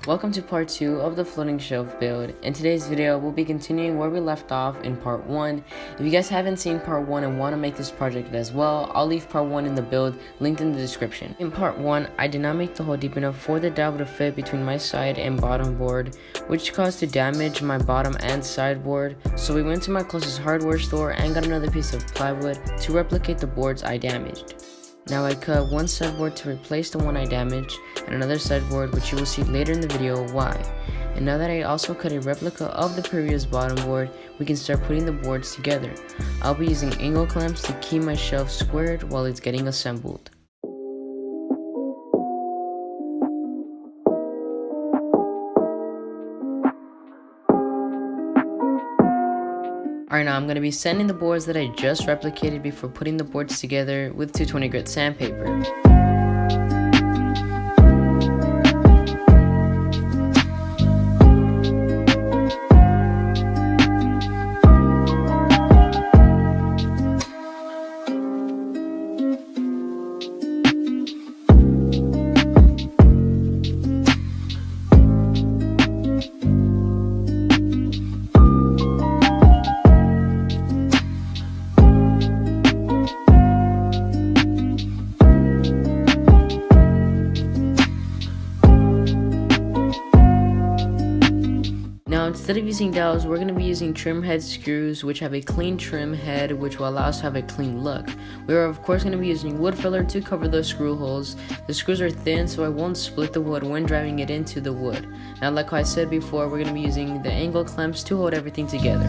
Welcome to part 2 of the floating shelf build. In today's video, we'll be continuing where we left off in part 1. If you guys haven't seen part 1 and want to make this project as well, I'll leave part 1 in the build linked in the description. In part 1, I did not make the hole deep enough for the dowel to fit between my side and bottom board, which caused to damage my bottom and side board. So we went to my closest hardware store and got another piece of plywood to replicate the boards I damaged. Now I cut one sideboard to replace the one I damaged, and another sideboard which you will see later in the video why. And now that I also cut a replica of the previous bottom board, we can start putting the boards together. I'll be using angle clamps to keep my shelf squared while it's getting assembled. Alright, now I'm going to be sanding the boards that I just replicated before putting the boards together with 220 grit sandpaper. Now instead of using dowels, we're going to be using trim head screws which have a clean trim head which will allow us to have a clean look. We are of course going to be using wood filler to cover those screw holes. The screws are thin so I won't split the wood when driving it into the wood. Now like I said before, we're going to be using the angle clamps to hold everything together.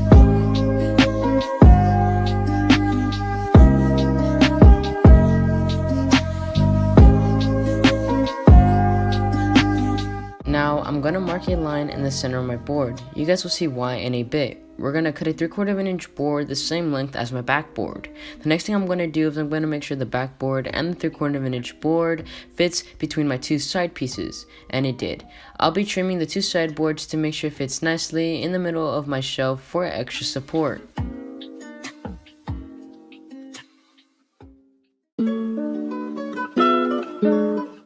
Now, I'm going to mark a line in the center of my board. You guys will see why in a bit. We're going to cut a 3/4 of an inch board the same length as my backboard. The next thing I'm going to do is I'm going to make sure the backboard and the 3/4 of an inch board fits between my two side pieces, and it did. I'll be trimming the two side boards to make sure it fits nicely in the middle of my shelf for extra support.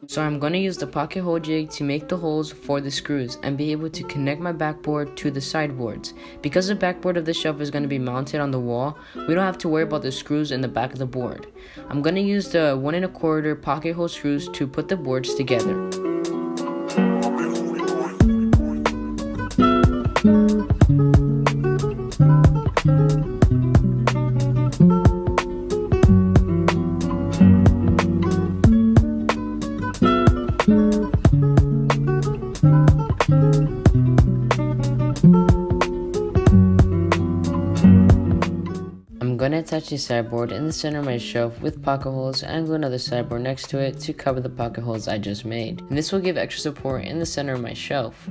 So I'm going to use the pocket hole jig to make the holes for the screws and be able to connect my backboard to the sideboards. Because the backboard of the shelf is going to be mounted on the wall, we don't have to worry about the screws in the back of the board. I'm going to use the 1 1/4 pocket hole screws to put the boards together. I'm going to attach the sideboard in the center of my shelf with pocket holes and glue another sideboard next to it to cover the pocket holes I just made. And this will give extra support in the center of my shelf.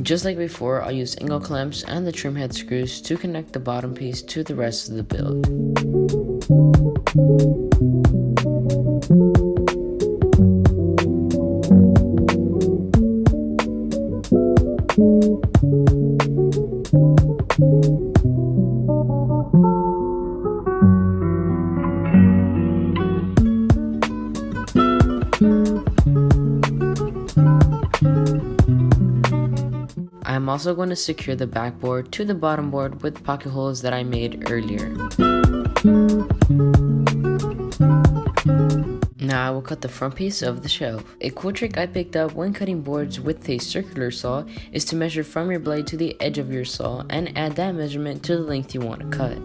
Just like before, I'll use angle clamps and the trim head screws to connect the bottom piece to the rest of the build. I am also going to secure the backboard to the bottom board with pocket holes that I made earlier. Now I will cut the front piece of the shelf. A cool trick I picked up when cutting boards with a circular saw is to measure from your blade to the edge of your saw and add that measurement to the length you want to cut.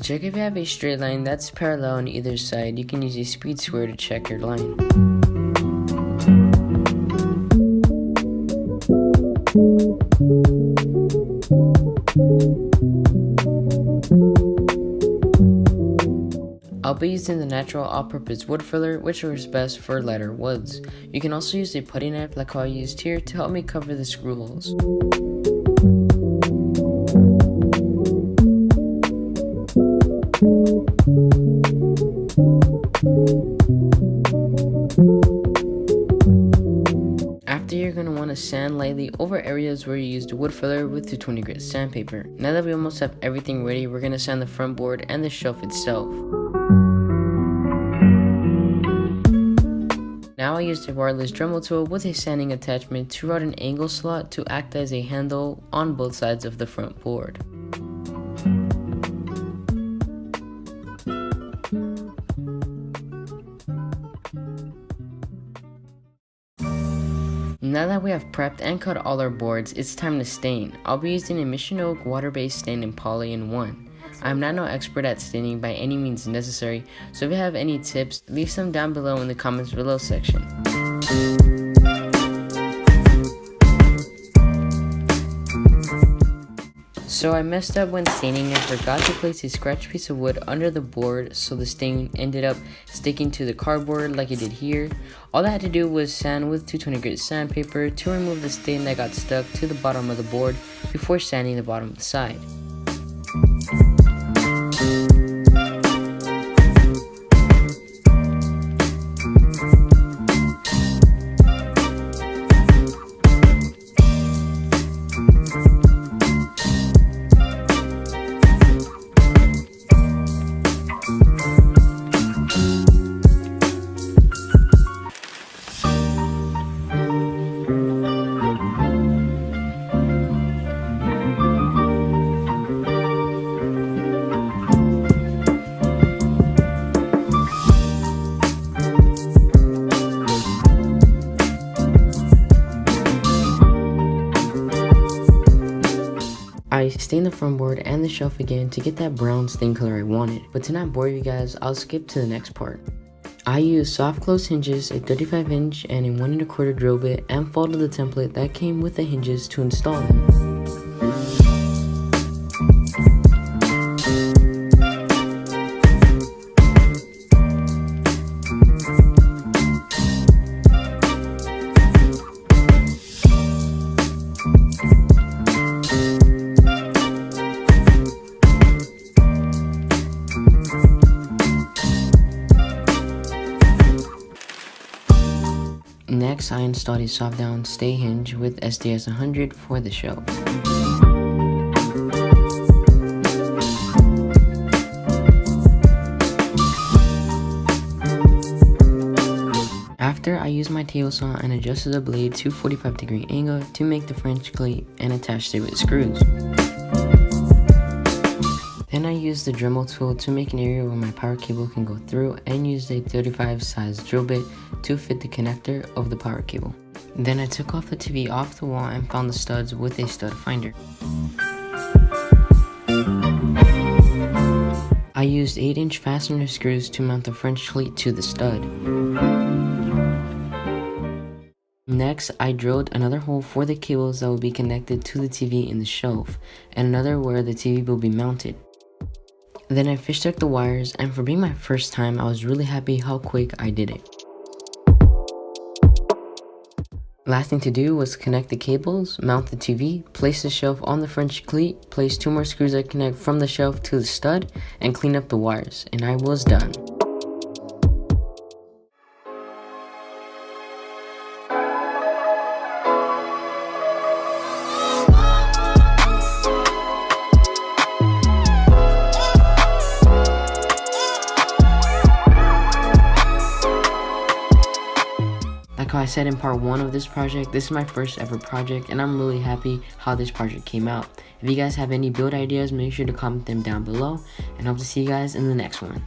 Check if you have a straight line that's parallel on either side. You can use a speed square to check your line. I'll be using the natural all-purpose wood filler, which works best for lighter woods. You can also use a putty knife like how I used here to help me cover the screw holes. After, you're going to want to sand lightly over areas where you used wood filler with 220 grit sandpaper. Now that we almost have everything ready, we're going to sand the front board and the shelf itself. Now I used a wireless Dremel tool with a sanding attachment to route an angle slot to act as a handle on both sides of the front board. Now that we have prepped and cut all our boards, it's time to stain. I'll be using a Mission Oak water-based stain in Poly in 1. I'm not no expert at staining by any means necessary, so if you have any tips, leave some down below in the comments below section. So I messed up when staining and forgot to place a scratch piece of wood under the board, so the stain ended up sticking to the cardboard like it did here. All I had to do was sand with 220 grit sandpaper to remove the stain that got stuck to the bottom of the board before sanding the bottom of the side. I stained the front board and the shelf again to get that brown stain color I wanted, but to not bore you guys, I'll skip to the next part. I used soft close hinges, a 35 inch and a 1 1/4 drill bit, and folded the template that came with the hinges to install them. Next, I installed a soft down stay hinge with SDS 100 for the shelf. After, I used my table saw and adjusted the blade to 45-degree angle to make the French cleat and attached it with screws. Then I used the Dremel tool to make an area where my power cable can go through, and used a 35 size drill bit to fit the connector of the power cable. Then I took off the TV off the wall and found the studs with a stud finder. I used 8-inch fastener screws to mount the French cleat to the stud. Next, I drilled another hole for the cables that will be connected to the TV in the shelf, and another where the TV will be mounted. Then I fish hooked the wires, and for being my first time, I was really happy how quick I did it. Last thing to do was connect the cables, mount the TV, place the shelf on the French cleat, place 2 more screws that connect from the shelf to the stud, and clean up the wires, and I was done. Like how I said in part 1 of this project, this is my first ever project, and I'm really happy how this project came out. If you guys have any build ideas, make sure to comment them down below, and hope to see you guys in the next one.